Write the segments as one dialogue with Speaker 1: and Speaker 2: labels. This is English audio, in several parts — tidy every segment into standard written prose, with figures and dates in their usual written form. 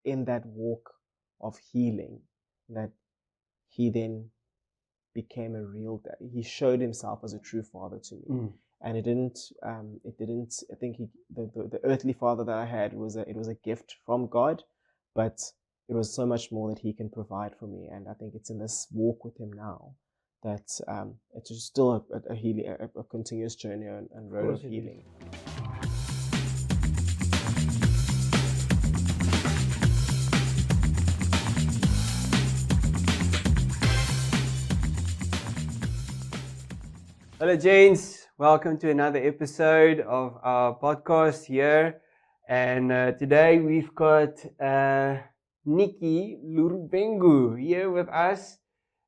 Speaker 1: in that walk of healing that he then became a real dad. He showed himself as a true father to me. And it didn't, I think the earthly father that I had it was a gift from God, but it was so much more that he can provide for me. And I think it's in this walk with him now that it's just still a healing, a continuous journey and road of healing.
Speaker 2: Hello, James. Welcome to another episode of our podcast here. And today we've got Nicky Lurwengu here with us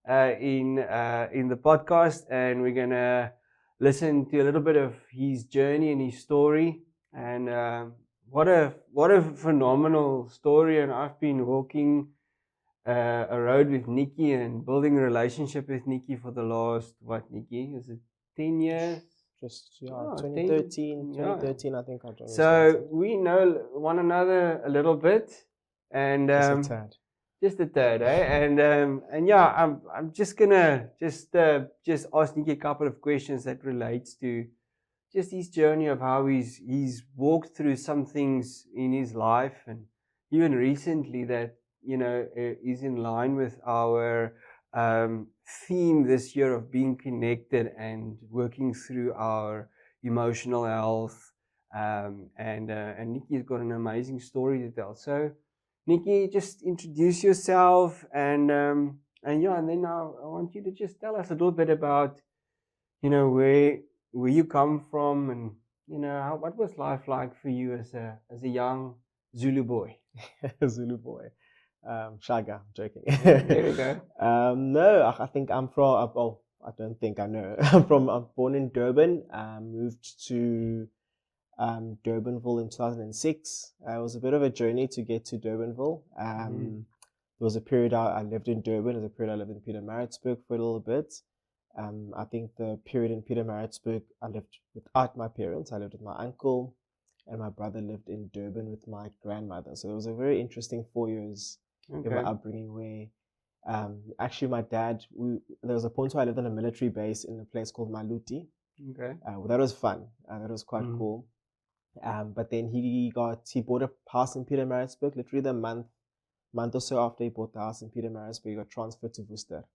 Speaker 2: in the podcast, and we're gonna listen to a little bit of his journey and his story. And what a phenomenal story! And I've been walking a road with Nicky and building a relationship with Nicky for the last, Nicky? Is it 10 years?
Speaker 1: Just 2013, I think I joined.
Speaker 2: So we know one another a little bit, and just a tad, eh? And yeah, I'm just gonna just ask Nicky a couple of questions that relates to just his journey of how he's walked through some things in his life, and even recently that is in line with our theme this year of being connected and working through our emotional health. And Nicky's got an amazing story to tell. So, Nicky, just introduce yourself, and then I want you to just tell us a little bit about, where you come from, and what was life like for you as a young Zulu boy.
Speaker 1: Zulu boy. Shaga, I'm joking.
Speaker 2: There we go.
Speaker 1: No, I think I'm from, I don't think I know. I'm born in Durban, moved to Durbanville in 2006. It was a bit of a journey to get to Durbanville. There was a period I lived in Durban, there was a period I lived in Pietermaritzburg for a little bit. I think the period in Pietermaritzburg, I lived without my parents. I lived with my uncle, and my brother lived in Durban with my grandmother. So it was a very interesting 4 years of my upbringing where actually my dad, there was a point where I lived on a military base in a place called Maluti. That was fun. That was quite cool. But then he bought a house in Pietermaritzburg. Literally the month or so after he bought the house in Pietermaritzburg, he got transferred to Worcester.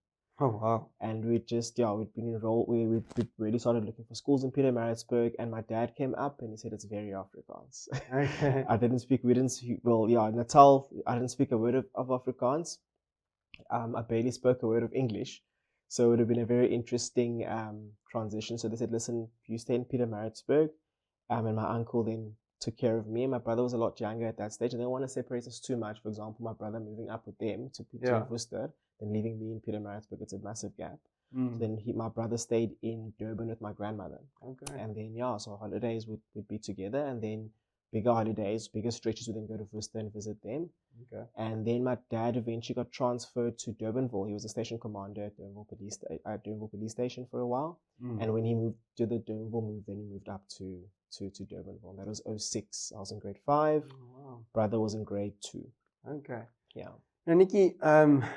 Speaker 2: Oh wow!
Speaker 1: And we'd been enrolled. We really started looking for schools in Pietermaritzburg, and my dad came up and he said it's very Afrikaans.
Speaker 2: Okay.
Speaker 1: In Natal, I didn't speak a word of Afrikaans. I barely spoke a word of English, so it would have been a very interesting transition. So they said, listen, you stay in Pietermaritzburg, and my uncle then took care of me. My brother was a lot younger at that stage, and they didn't want to separate us too much. For example, my brother moving up with them to Worcester, and leaving me in Pietermaritzburg, it's a massive gap. So then my brother stayed in Durban with my grandmother. Okay. And then so holidays would be together, and then bigger holidays, bigger stretches, would then go to Worcester and visit them. Okay. And then my dad eventually got transferred to Durbanville. He was a station commander at Durbanville Police Station for a while. And when he moved to the Durbanville move, then he moved up to Durbanville. That was 2006. I was in grade 5. Oh, wow. Brother was in grade 2.
Speaker 2: Okay.
Speaker 1: Yeah.
Speaker 2: Now, Nicky,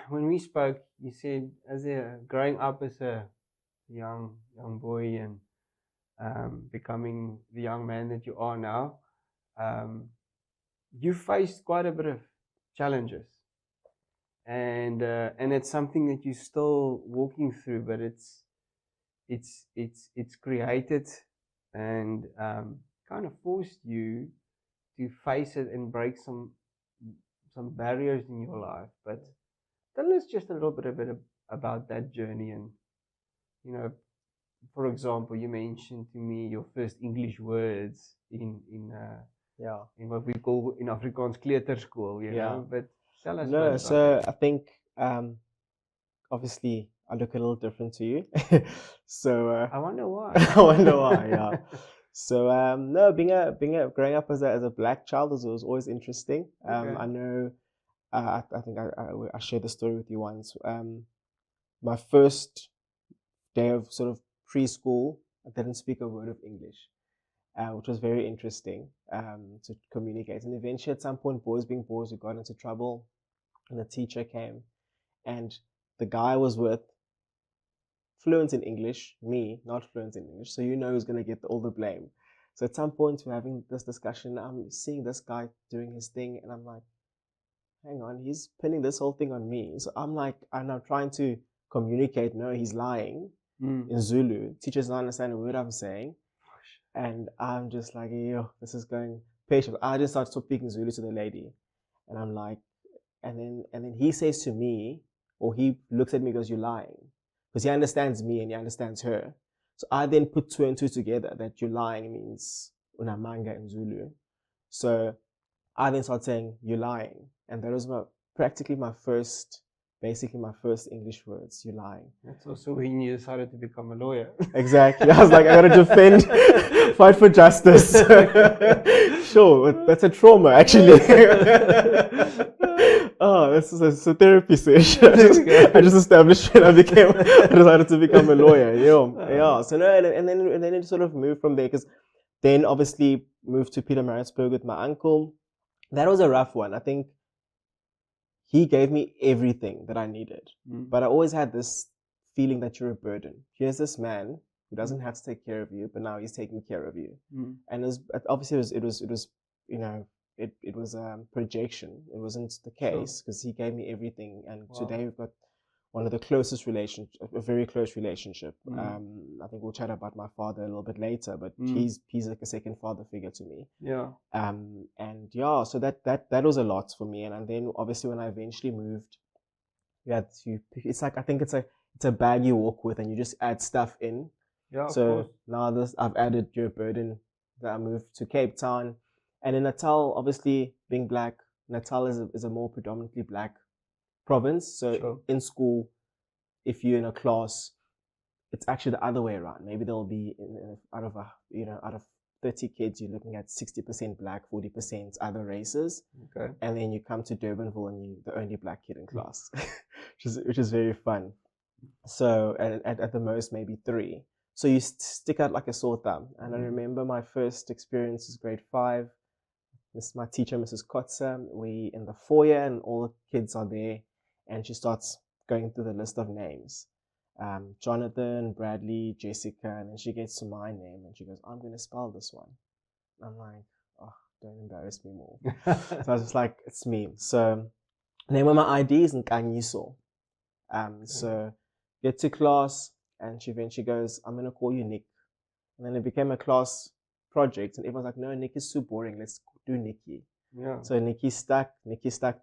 Speaker 2: when we spoke, you said growing up as a young boy and becoming the young man that you are now, you faced quite a bit of challenges, and it's something that you're still walking through, but it's created and kind of forced you to face it and break some barriers in your life. But tell us just a little bit about that journey. And for example, you mentioned to me your first English words in what we call in Afrikaans kleuterskool, know. But tell us about
Speaker 1: so I think obviously I look a little different to you. So
Speaker 2: I wonder why.
Speaker 1: Yeah. So growing up as a black child was always interesting. I know I think I shared the story with you once. My first day of sort of preschool, I didn't speak a word of English. which was very interesting to communicate. And eventually, at some point, boys being boys, we got into trouble, and the teacher came, and the guy I was with, fluent in English, me, not fluent in English, so who's going to get all the blame. So at some point, we're having this discussion. I'm seeing this guy doing his thing, and I'm like, hang on, he's pinning this whole thing on me. So I'm like, and I'm trying to communicate, no, he's lying in Zulu. Teachers don't understand a word I'm saying. And I'm just like, yo, this is going patient. I just start speaking Zulu to the lady. And I'm like, and then he says to me, or he looks at me and goes, you're lying. Because he understands me and he understands her. So I then put 2 and 2 together that you're lying means unamanga in Zulu. So I then start saying, you're lying. And that was basically my first English words, you're lying.
Speaker 2: That's also when you decided to become a lawyer.
Speaker 1: Exactly. I was like, I gotta defend, fight for justice. Sure, that's a trauma actually. Oh, this is a therapy session. I just established when I decided to become a lawyer. Yeah. So no, and then it sort of moved from there, because then obviously moved to Pietermaritzburg with my uncle. That was a rough one. I think he gave me everything that I needed, but I always had this feeling that you're a burden. Here's this man who doesn't have to take care of you, but now he's taking care of you. And obviously it was it was projection. It wasn't the case, because he gave me everything. And today we've got one of the closest a very close relationship. I think we'll chat about my father a little bit later, but he's like a second father figure to me.
Speaker 2: Yeah.
Speaker 1: And yeah, so that was a lot for me. And then obviously when I eventually moved, it's like, I think it's a bag you walk with, and you just add stuff in.
Speaker 2: Yeah.
Speaker 1: So now I've added your burden that I moved to Cape Town. And in Natal, obviously being black, Natal is a more predominantly black province. So in school, if you're in a class, it's actually the other way around. Maybe there'll be out of 30 kids, you're looking at 60% black, 40% other races.
Speaker 2: Okay.
Speaker 1: And then you come to Durbanville and you're the only black kid in class, which is very fun. So at the most maybe 3. So you stick out like a sore thumb. And I remember my first experience was grade 5. My teacher, Mrs. Kotze, we in the foyer and all the kids are there, and she starts going through the list of names. Jonathan, Bradley, Jessica, and then she gets to my name and she goes, I'm going to spell this one. I'm like, oh, don't embarrass me more. So I was just like, it's me. So name of my ID is Nkanyiso. So get to class, and she eventually goes, I'm going to call you Nick. And then it became a class project, and everyone's like, no, Nick is too boring, let's do Nicky.
Speaker 2: Yeah.
Speaker 1: So Nicky stuck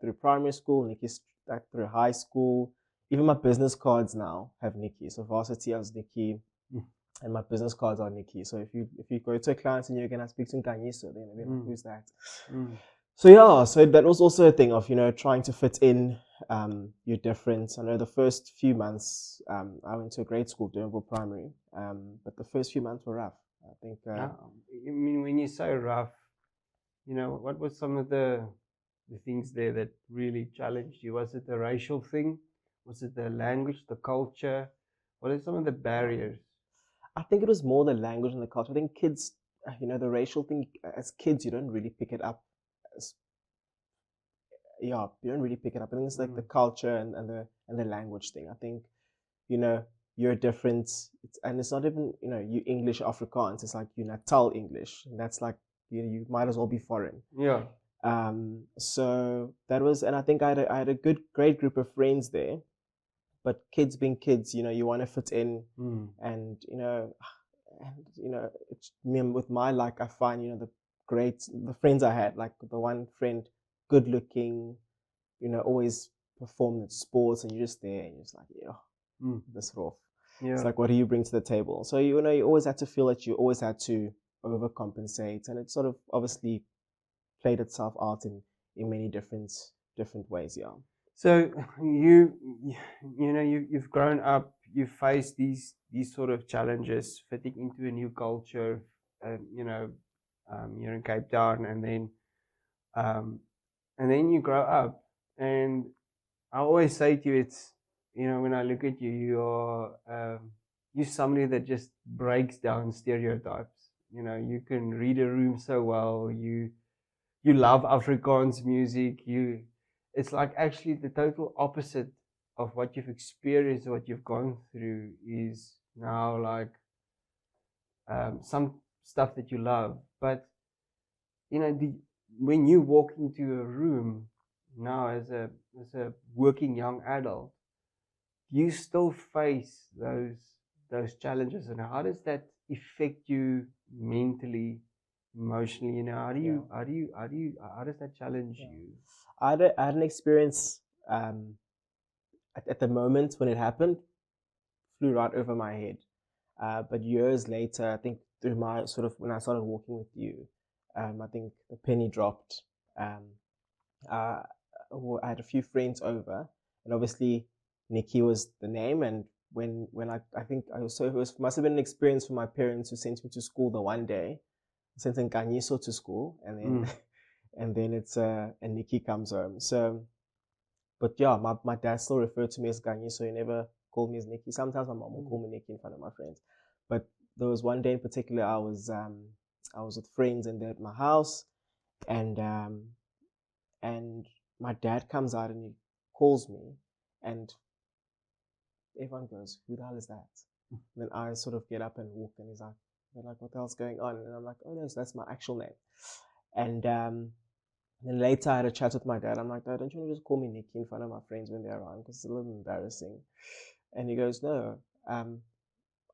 Speaker 1: through primary school, Nicky stuck through high school. Even my business cards now have Nicky. So varsity I was Nicky, and my business cards are Nicky. So if you go to a client and you're gonna speak to Nkanyiso, then they're like, who's that? So yeah, so that was also a thing of, trying to fit in. You're different. I know the first few months, I went to a great school, Durbanville Primary, but the first few months were rough. I think.
Speaker 2: I mean, when you say rough, what was some of the things there that really challenged you? Was it the racial thing? Was it the language, the culture? What are some of the barriers?
Speaker 1: I think it was more the language and the culture. I think kids, the racial thing, as kids, you don't really pick it up. You don't really pick it up. I think it's like the culture and the language thing. I think, you're different, and it's not even, you English Afrikaans. It's like you Natal English, and that's like, you might as well be foreign.
Speaker 2: Yeah.
Speaker 1: So that was, and I think I had a great group of friends there, but kids being kids, you want to fit in, and it's me with my I find the friends I had, like the one friend, good looking, always performed in sports, and you're just there and you're just like, this rough. Yeah. It's like, what do you bring to the table? So you always had to feel that you always had to overcompensate, and it sort of obviously played itself out in many different ways. Yeah.
Speaker 2: So you've grown up, you've faced these sort of challenges, fitting into a new culture. You're in Cape Town, and then you grow up, and I always say to you, it's when I look at you, you're somebody that just breaks down stereotypes. you know, you can read a room so well. You love Afrikaans music. It's like actually the total opposite of what you've experienced, what you've gone through is now like some stuff that you love. But you know, when you walk into a room now as a working young adult, you still face those challenges, and how does that affect you mentally, emotionally? You know, how does that challenge you?
Speaker 1: I had an experience at the moment when it happened, flew right over my head. But years later, I think through my sort of when I started walking with you, I think the penny dropped. I had a few friends over, and obviously Nicky was the name. And when I think I also it must have been an experience for my parents who sent me to school the one day, sent Nkanyiso to school, and then and then it's and Nicky comes home. So, but yeah, my dad still referred to me as Ganyi, so he never called me as Nicky. Sometimes my mom will call me Nicky in front of my friends. But there was one day in particular I was with friends and they're at my house, and my dad comes out and he calls me, and everyone goes, "Who the hell is that?" And then I sort of get up and walk, and they're like, "What the hell's going on?" And I'm like, "Oh no, so that's my actual name." And then later I had a chat with my dad. I'm like, "Dad, don't you want to just call me Nicky in front of my friends when they're around? Because it's a little embarrassing." And he goes, "No,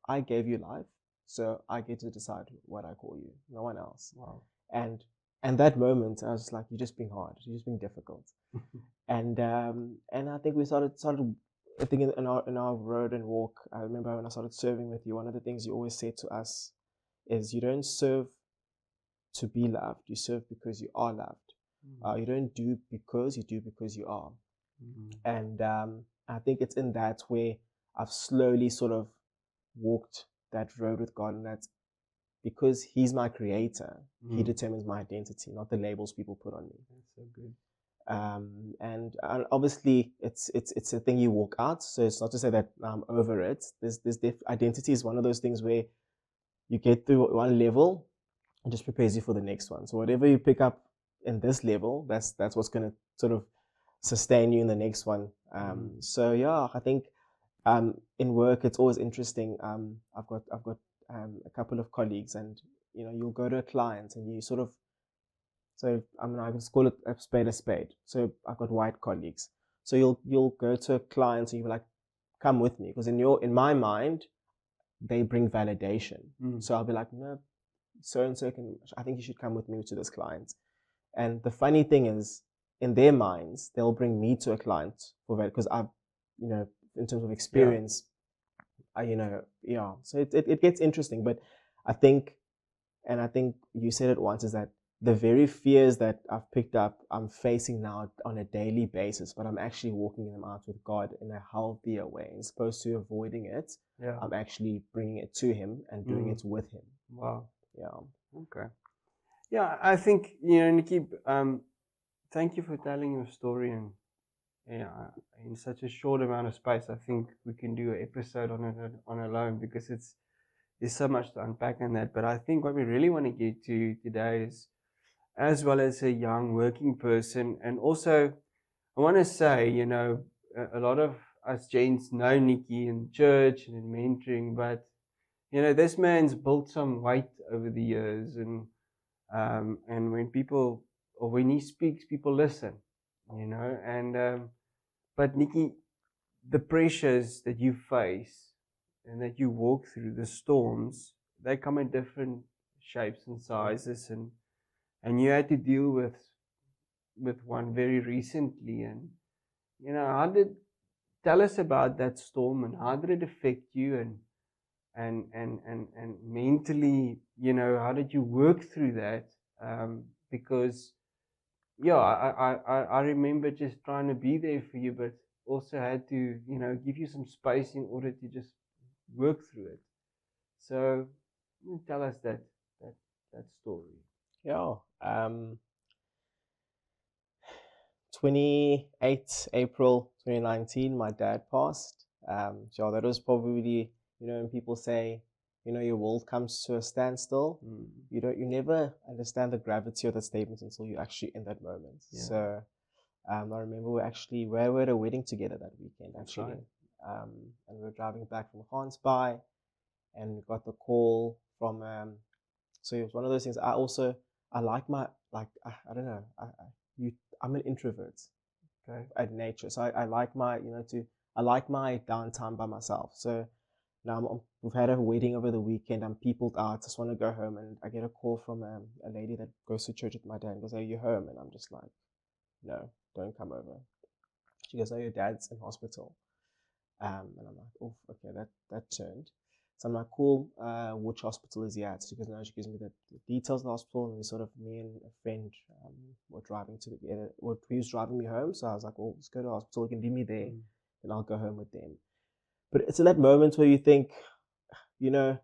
Speaker 1: I gave you life, so I get to decide what I call you, no one else."
Speaker 2: Wow.
Speaker 1: And that moment, I was like, "You're just being hard. You're just being difficult." and I think we started. I think in our road and walk. I remember when I started serving with you. One of the things you always said to us is, "You don't serve to be loved. You serve because you are loved. You don't do because, you do because you are." And I think it's in that where I've slowly sort of walked that road with God, and that's because He's my creator. He determines my identity, not the labels people put on me.
Speaker 2: That's so good.
Speaker 1: And obviously it's a thing you walk out. So it's not to say that I'm over it. Identity is one of those things where you get through one level, it just prepares you for the next one. So whatever you pick up in this level, that's what's going to sort of sustain you in the next one. So yeah, I think in work it's always interesting. I've got a couple of colleagues, and you know, you'll go to a client and you sort of, so I mean, I can just call it a spade a spade. So I've got white colleagues. So you'll go to a client and you'll be like, "Come with me," because in my mind they bring validation. So I'll be like, "No, so and so I think you should come with me to this client." And the funny thing is, in their minds, they'll bring me to a client for that because I've, you know, in terms of experience, So it gets interesting, but I think you said it once, is that the very fears that I've picked up, I'm facing now on a daily basis, but I'm actually walking them out with God in a healthier way. As opposed to avoiding it, I'm actually bringing it to Him and doing it with Him.
Speaker 2: Wow.
Speaker 1: Yeah.
Speaker 2: Okay. Yeah, I think, you know, Nicky, thank you for telling your story, and in such a short amount of space. I think we can do an episode on it on alone, because there's so much to unpack in that. But I think what we really want to get to today is, as well as a young working person, and also I want to say, you know, a lot of us gents know Nicky in church and in mentoring, but you know, this man's built some weight over the years, and when people, or when he speaks, people listen, you know. And but Nicky, the pressures that you face and that you walk through, the storms, they come in different shapes and sizes, and you had to deal with one very recently. And you know, tell us about that storm, and how did it affect you, and mentally, you know, how did you work through that? Because yeah, I remember just trying to be there for you, but also had to, you know, give you some space in order to just work through it. So tell us that story.
Speaker 1: Yeah. 28 April 2019, my dad passed. So that was probably, you know, when people say your world comes to a standstill. You never understand the gravity of the statement until you're actually in that moment.
Speaker 2: Yeah.
Speaker 1: So I remember we were at a wedding together that weekend, actually.
Speaker 2: Right.
Speaker 1: And we were driving back from Gansbaai, and we got the call from, so it was one of those things. I like I don't know, I'm an introvert,
Speaker 2: Okay.
Speaker 1: at nature. So I like my, I like my downtime by myself. So now we've had a wedding over the weekend. I'm peopled out. Just want to go home, and I get a call from a lady that goes to church with my dad and goes, "Are you home?" And I'm just like, "No, don't come over." She goes, "Oh, your dad's in hospital." And I'm like, "Oh, okay, that turned." So I'm like, "Cool. Which hospital is he at?" She goes, "No." She gives me the details of the hospital, and me and a friend were driving together. He was driving me home, so I was like, "Well, let's go to the hospital. You can leave me there, and I'll go home with them." But it's in that moment where you think, yeah,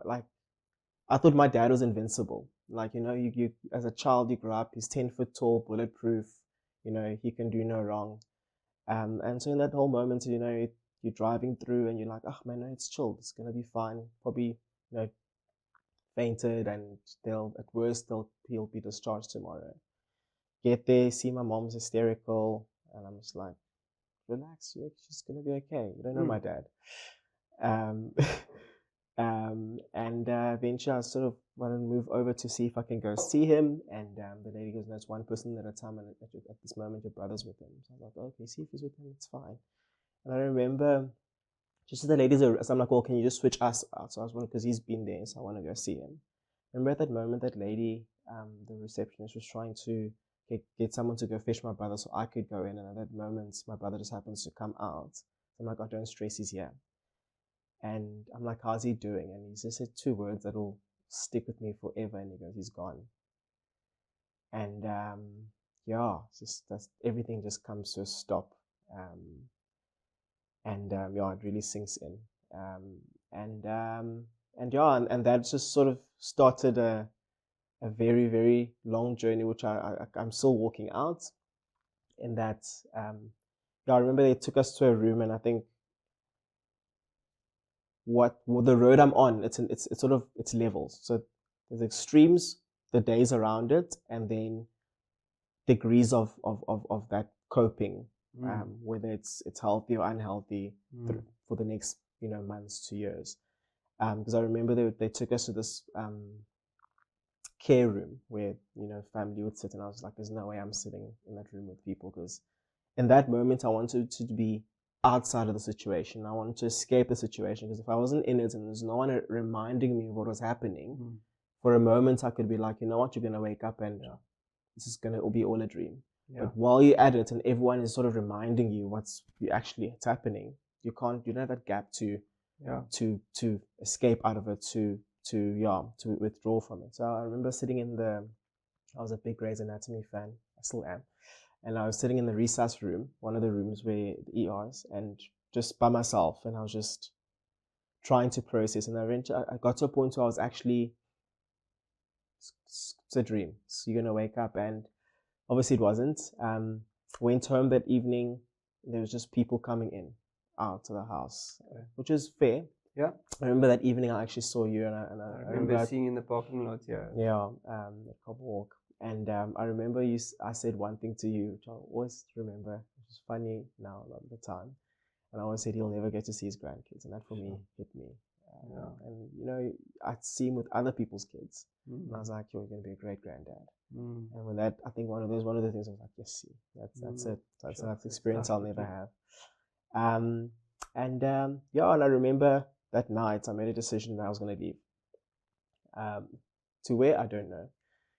Speaker 1: like I thought my dad was invincible. Like, you as a child, you grow up, he's 10 foot tall, bulletproof, he can do no wrong. And so in that whole moment, you're driving through and you're like, oh man, no, it's chill. It's going to be fine. Probably, fainted, and at worst, he'll be discharged tomorrow. Get there, see my mom's hysterical, and I'm just like, relax, she's going to be okay. You don't know my dad. Um, and eventually I sort of want to move over to see if I can go see him. And the lady goes, "No, it's one person at a time, and at this moment your brother's with him." So I was like, "Okay, see if he's with him, it's fine." And I remember just as the ladies are, so I'm like, "Well, can you just switch us out?" So I was wondering, because he's been there, so I want to go see him. I remember at that moment that lady, the receptionist, was trying to get someone to go fetch my brother so I could go in. And at that moment, my brother just happens to come out. So I'm like, "Oh, don't stress, he's here." And I'm like, "How's he doing?" And he just said 2 words that'll stick with me forever. And he goes, "He's gone." And yeah, everything just comes to a stop. Yeah, it really sinks in. And that just sort of started a very, very long journey, which I'm still walking out. In that, I remember they took us to a room, and I think the road I'm on, it's sort of, it's levels. So there's extremes, the days around it, and then degrees of that coping, whether it's healthy or unhealthy for the next months to years. Because I remember they took us to this care room where family would sit, and I was like, "There's no way I'm sitting in that room with people," because in that moment I wanted to be outside of the situation. I wanted to escape the situation, because if I wasn't in it and there's no one reminding me of what was happening, for a moment I could be like, "You know what, you're going to wake up and this is going to be all a dream." Yeah. But while you're at it and everyone is sort of reminding you what's happening, you don't have that gap to escape out of it, to withdraw from it. So I remember sitting I was a big Grey's Anatomy fan, I still am. And I was sitting in the resus room, one of the rooms where the ERs, and just by myself, and I was just trying to process. And eventually I got to a point where I was actually, it's a dream. So you're going to wake up, and obviously it wasn't. Went home that evening, there was just people coming in, out to the house, which is fair.
Speaker 2: Yeah.
Speaker 1: I remember that evening I actually saw you, and
Speaker 2: I remember seeing in the parking lot,
Speaker 1: at Cobble Walk. And I remember I said one thing to you, which I'll always remember, which is funny now, a lot of the time. And I always said he'll never get to see his grandkids. And that for me hit me. And, I'd see him with other people's kids. And I was like, "You're going to be a great granddad." And when that, I think one of the things I was like, "Yes, see, that's it. That's an experience I'll never have." And I remember that night I made a decision that I was going to leave. To where, I don't know.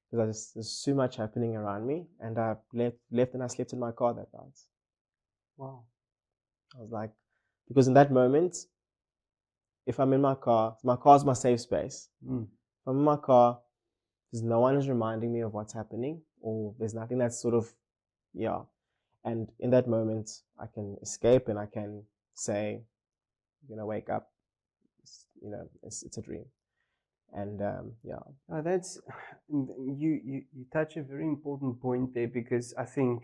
Speaker 1: Because there's too much happening around me, and I left and I slept in my car that night.
Speaker 2: Wow.
Speaker 1: I was like, because in that moment, if I'm in my car's my safe space. If I'm in my car, there's no one is reminding me of what's happening, or there's nothing that's sort of, and in that moment, I can escape and I can say, "You're gonna wake up, it's a dream." And
Speaker 2: that's you touch a very important point there, because I think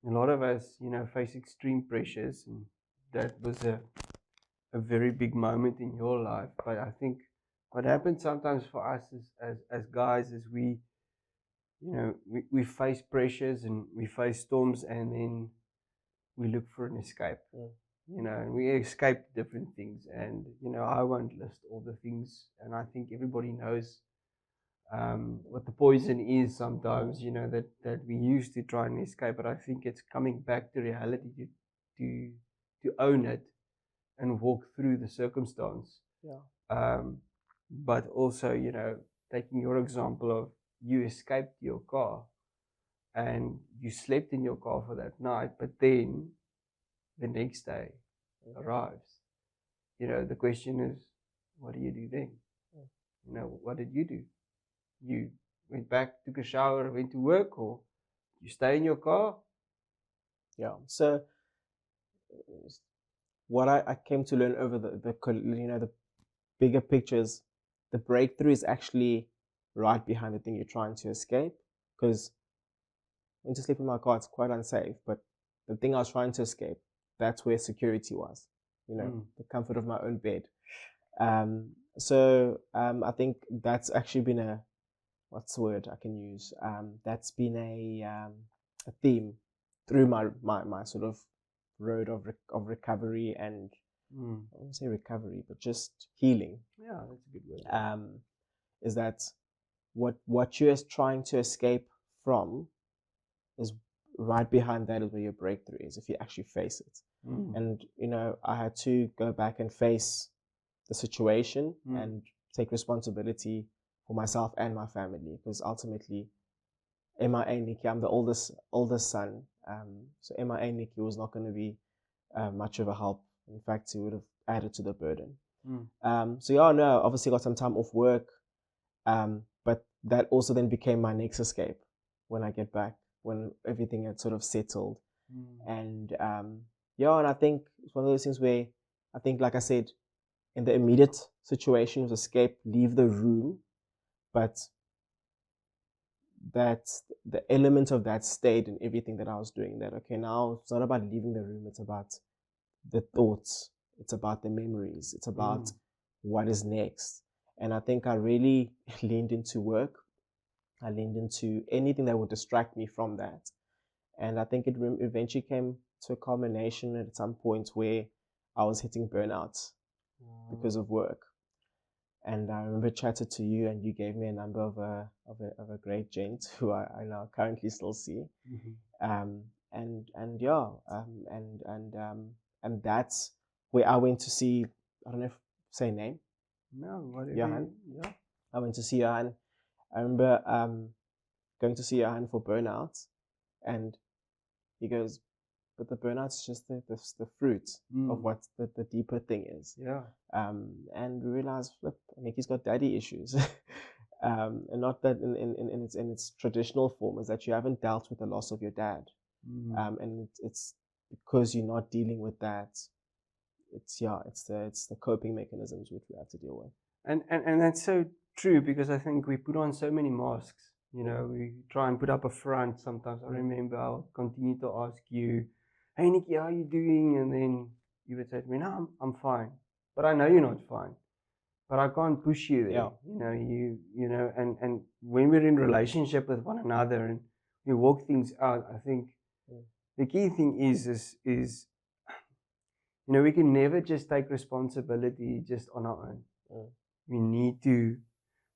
Speaker 2: a lot of us face extreme pressures, and that was a very big moment in your life. But I think what happens sometimes for us as guys is we face pressures and we face storms, and then we look for an escape. And we escape different things. And I won't list all the things, and I think everybody knows what the poison is sometimes, that we use to try and escape. But I think it's coming back to reality to own it and walk through the circumstance. But also, taking your example of you escaped your car and you slept in your car for that night, but then the next day arrives. The question is, what do you do then? What did you do? You went back, took a shower, went to work, or you stay in your car?
Speaker 1: Yeah. So what I came to learn over the bigger pictures, the breakthrough is actually right behind the thing you're trying to escape. Because when to sleep in my car, it's quite unsafe. But the thing I was trying to escape, that's where security was. The comfort of my own bed. So I think that's actually been what's the word I can use? That's been a theme through my sort of road of recovery and I wouldn't say recovery, but just healing.
Speaker 2: Yeah, that's a good word.
Speaker 1: Is that what you're trying to escape from is right behind that is where your breakthrough is, if you actually face it. And I had to go back and face the situation and take responsibility for myself and my family, because ultimately MIA Nicky, I'm the oldest son, so MIA Nicky was not going to be much of a help. In fact, he would have added to the burden. So obviously got some time off work, but that also then became my next escape when I get back, when everything had sort of settled. And and I think it's one of those things where I think, like I said, in the immediate situation of escape, leave the room, but that the element of that stayed in everything that I was doing. That, okay, now it's not about leaving the room, it's about the thoughts, it's about the memories, it's about what is next. And I think I really leaned into work. I leaned into anything that would distract me from that. And I think it eventually came to a culmination at some point where I was hitting burnout because of work. And I remember chatted to you, and you gave me a number of a great gent who I now currently still see. And that's where I went to see, I don't know if say name.
Speaker 2: No, whatever.
Speaker 1: Johan.
Speaker 2: Yeah.
Speaker 1: I went to see Johan. I remember going to see Johan for burnout, and he goes, but the burnout's just the fruit of what the deeper thing is.
Speaker 2: Yeah.
Speaker 1: And we realized, flip, Nicky's got daddy issues. And not that in its traditional form, is that you haven't dealt with the loss of your dad. And it's because you're not dealing with that. It's the coping mechanisms which we have to deal with.
Speaker 2: And that's so true, because I think we put on so many masks. We try and put up a front sometimes. I remember I'll continue to ask you, hey Nicky, how are you doing? And then you would say to me, no, I'm fine. But I know you're not fine. But I can't push you there.
Speaker 1: Yeah.
Speaker 2: And when we're in relationship with one another and we walk things out, I think the key thing is we can never just take responsibility just on our own. We need to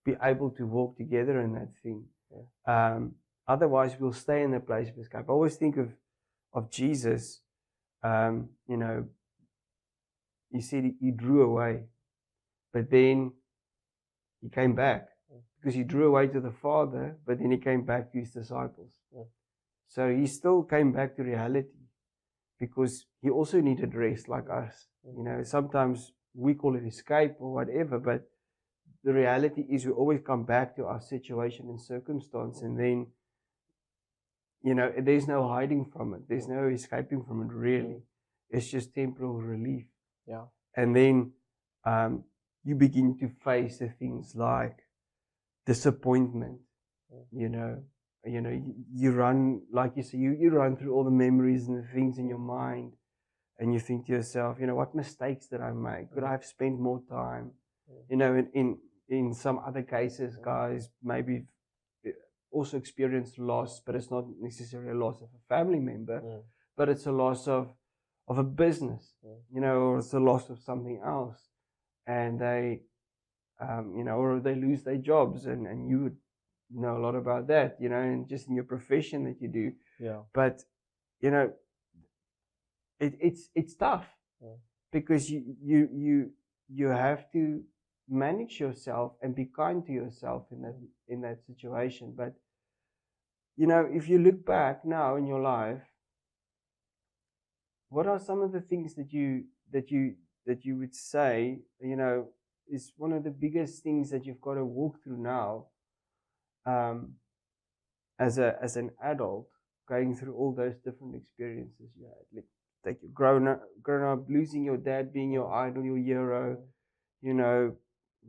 Speaker 2: be able to walk together in that thing. Otherwise, we'll stay in the place of escape. I always think of Jesus. He said he drew away, but then he came back, because he drew away to the Father, but then he came back to his disciples. So he still came back to reality, because he also needed rest like us. Sometimes we call it escape or whatever, but the reality is we always come back to our situation and circumstance, and then there's no hiding from it. There's no escaping from it, really. It's just temporal relief.
Speaker 1: Yeah.
Speaker 2: And then you begin to face the things like disappointment. You run, like you say, you run through all the memories and the things in your mind, and you think to yourself, what mistakes did I make? Could I have spent more time? In some other cases, guys maybe also experienced loss, but it's not necessarily a loss of a family member, but it's a loss of a business, or it's a loss of something else, and they, or they lose their jobs, and you would know a lot about that, and just in your profession that you do.
Speaker 1: Yeah.
Speaker 2: But it's tough because you have to manage yourself and be kind to yourself in that situation. But if you look back now in your life, what are some of the things that you would say is one of the biggest things that you've got to walk through now, as an adult, going through all those different experiences you had, like you grown up, losing your dad, being your idol, your hero,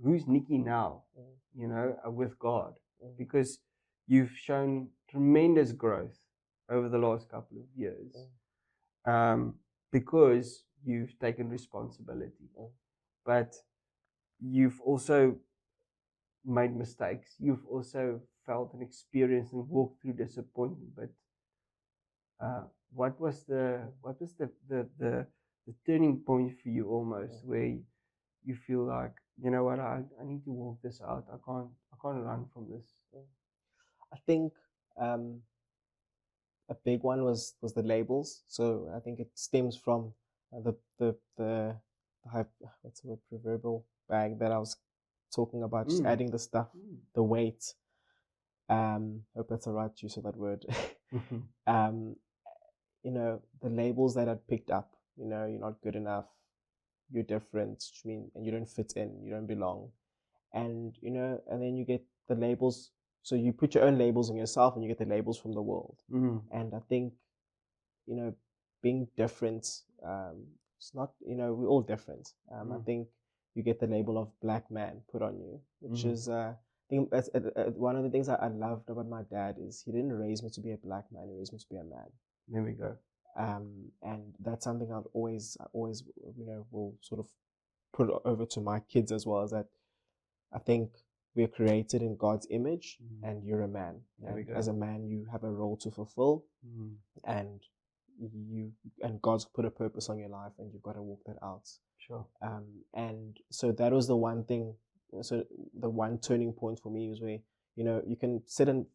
Speaker 2: who's Nicky now, with God, because you've shown tremendous growth over the last couple of years, because you've taken responsibility, but you've also made mistakes. You've also felt and experienced and walked through disappointment. But what was the turning point for you, almost, where you feel like, what, I need to walk this out. I can't run from this.
Speaker 1: I think a big one was the labels. So I think it stems from the what's the word, proverbial bag that I was talking about, just adding the stuff, the weight. Hope that's the right use of that word. The labels that I'd picked up, you're not good enough, you're different, and you don't fit in, you don't belong. And, and then you get the labels. So you put your own labels on yourself and you get the labels from the world. And I think, being different, it's not, we're all different. I think you get the label of black man put on you, which is, I think that's one of the things I loved about my dad is he didn't raise me to be a black man, he raised me to be a man.
Speaker 2: There we go.
Speaker 1: And that's something I always, will sort of put over to my kids as well, is that I think we're created in God's image, and you're a man. And as a man, you have a role to fulfill, and God's put a purpose on your life, and you've got to walk that out.
Speaker 2: Sure.
Speaker 1: And so that was the one thing. So the one turning point for me was where you can sit and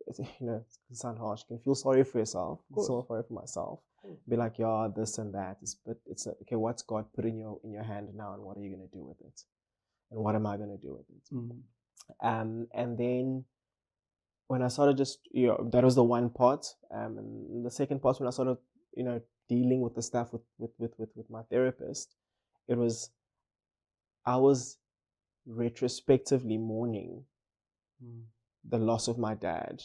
Speaker 1: it can sound harsh. You can feel sorry for yourself. Feel sorry for myself. Be like, yeah, this and that. But it's okay. What's God put in your hand now, and what are you going to do with it? And what am I going to do with it? And then when I started that was the one part. And the second part, when I started, dealing with the stuff with my therapist, I was retrospectively mourning the loss of my dad.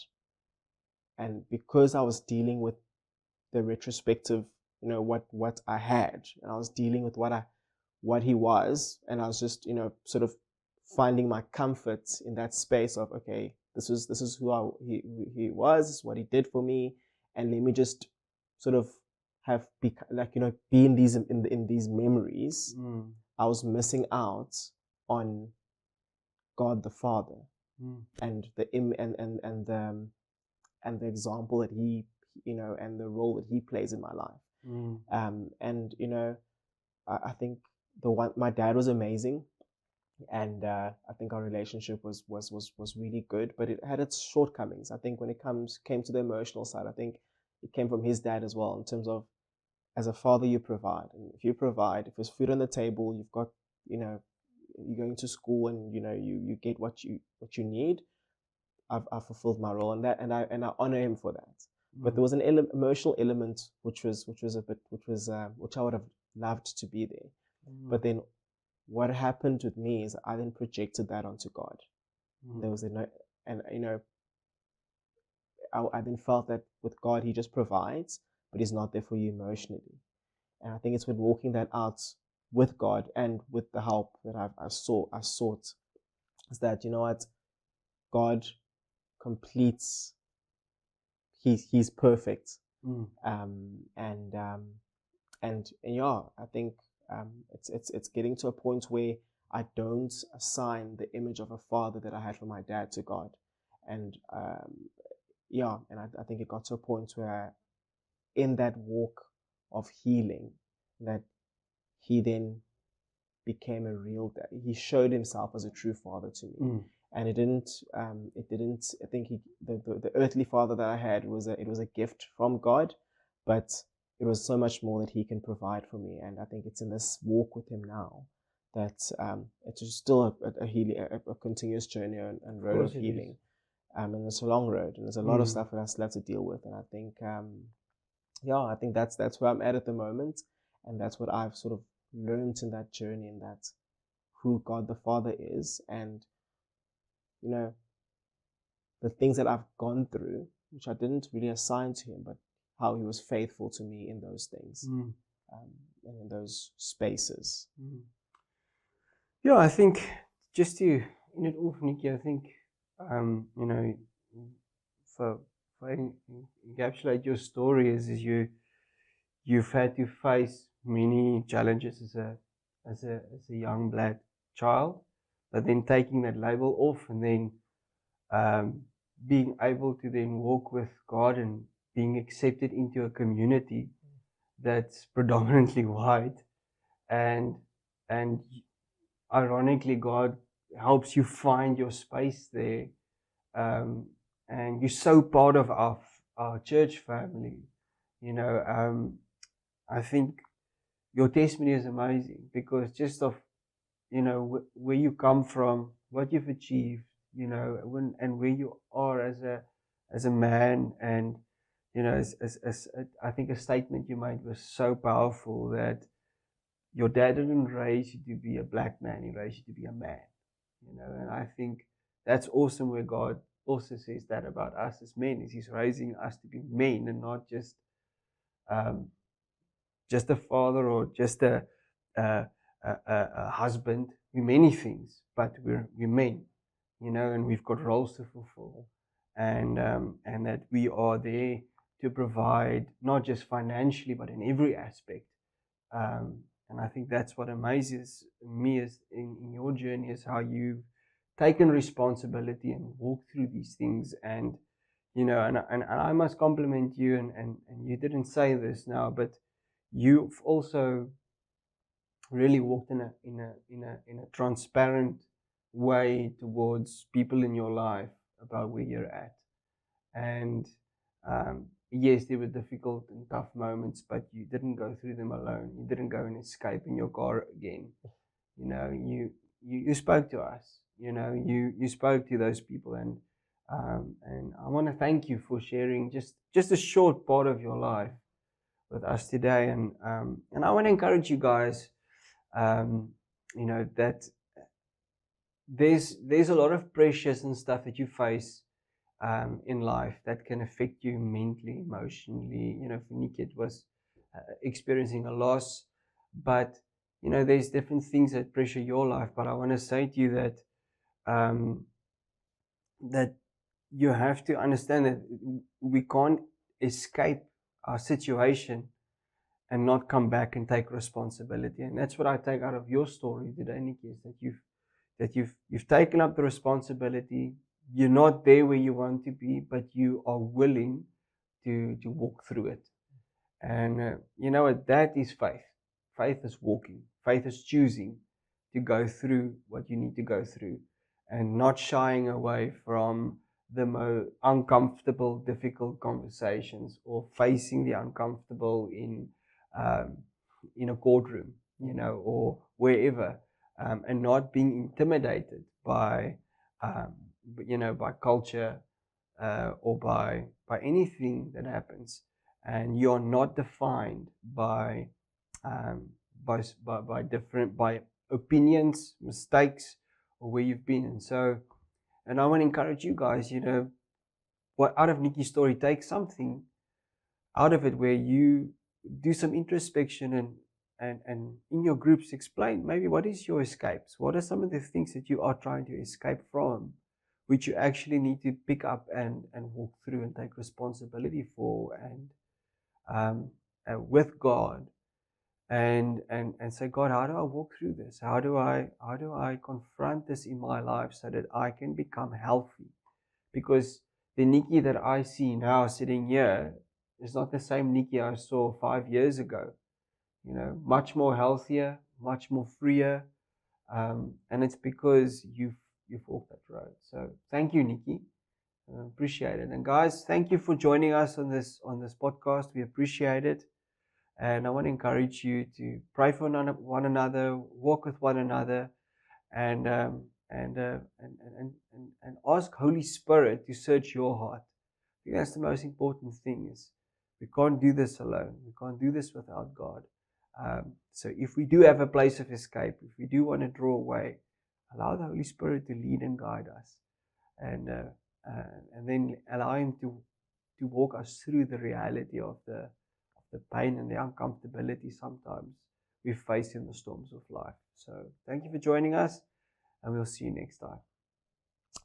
Speaker 1: And because I was dealing with the retrospective, what I had, and I was dealing with what he was, and I was just, sort of finding my comfort in that space of, okay, this is who he was, this is what he did for me, and let me just sort of be in these memories. I was missing out on God the Father, and the example that he, and the role that he plays in my life. I think my dad was amazing, and I think our relationship was really good, but it had its shortcomings. I think when it came to the emotional side, I think it came from his dad as well, in terms of, as a father, you provide, and if there's food on the table, you've got, you're going to school, and you get what you need. I've fulfilled my role in that, and I honor him for that. But there was an emotional element which I would have loved to be there. But then what happened with me is I then projected that onto God. There was I then felt that with God, he just provides, but he's not there for you emotionally. And I think it's with walking that out with God, and with the help that I sought, is that, God completes. He's perfect. And and yeah, I think it's getting to a point where I don't assign the image of a father that I had for my dad to God, and yeah, and I think it got to a point where in that walk of healing, that he then became a real dad. He showed himself as a true father to me. And it didn't I think the earthly father that I had was it was a gift from God, but it was so much more that he can provide for me. And I think it's in this walk with him now that it's just still a healing, a continuous journey and road of healing. And it's a long road, and there's a lot of stuff that I still have to deal with. And I think yeah, I think that's where I'm at the moment, and that's what I've sort of learned in that journey, and that's who God the Father is, and you know, the things that I've gone through, which I didn't really assign to him, but how he was faithful to me in those things, and in those spaces.
Speaker 2: Yeah, I think just to end it off, Nicky, I think you know, for encapsulate your story is you've had to face many challenges as a young black child, but then taking that label off and then being able to then walk with God and being accepted into a community that's predominantly white, and ironically God helps you find your space there, and you're so part of our church family, you know. I think your testimony is amazing because just of, you know, where you come from, what you've achieved, you know, and where you are as a man, and you know, as I think a statement you made was so powerful, that your dad didn't raise you to be a black man, he raised you to be a man, you know. And I think that's awesome, where God also says that about us as men, is he's raising us to be men and not just a father or just a husband. We're many things, but we're men, you know, and we've got roles to fulfill, and that we are there to provide not just financially, but in every aspect. And I think that's what amazes me is in your journey, is how you've taken responsibility and walked through these things. And you know, and I must compliment you, and you didn't say this now, but you've also really walked in a transparent way towards people in your life about where you're at. And yes, there were difficult and tough moments, but you didn't go through them alone. You didn't go and escape in your car again. You know, you spoke to us. You know, you spoke to those people, and I want to thank you for sharing just a short part of your life with us today. And I want to encourage you guys, you know, that there's a lot of pressures and stuff that you face in life that can affect you mentally, emotionally. You know, for Nicky, it was experiencing a loss, but you know, there's different things that pressure your life. But I want to say to you that that you have to understand that we can't escape our situation and not come back and take responsibility. And that's what I take out of your story today, Nicky, is that you've taken up the responsibility. You're not there where you want to be, but you are willing to walk through it. And you know what? That is faith. Faith is walking. Faith is choosing to go through what you need to go through, and not shying away from the most uncomfortable, difficult conversations, or facing the uncomfortable in a courtroom, you know, or wherever, and not being intimidated by, you know, by culture or by anything that happens. And you're not defined by opinions, mistakes, or where you've been. And so, and I want to encourage you guys, you know, what out of Nicky's story, take something out of it where you do some introspection, and in your groups explain maybe what is your escapes, what are some of the things that you are trying to escape from, which you actually need to pick up and walk through and take responsibility for, and with God, and say, God, how do I walk through this? How do I confront this in my life so that I can become healthy? Because the Nicky that I see now sitting here is not the same Nicky I saw 5 years ago. You know, much more healthier, much more freer, and it's because you've walked that road. So thank you, Nicky. Appreciate it. And guys, thank you for joining us on this podcast. We appreciate it. And I want to encourage you to pray for one another, walk with one another, and ask Holy Spirit to search your heart. I think that's the most important thing. Is we can't do this alone. We can't do this without God. So if we do have a place of escape, if we do want to draw away, allow the Holy Spirit to lead and guide us, and then allow Him to walk us through the reality of the pain and the uncomfortability sometimes we face in the storms of life. So thank you for joining us, and we'll see you next time.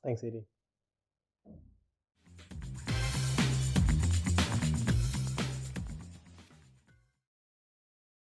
Speaker 1: Thanks, Eddie.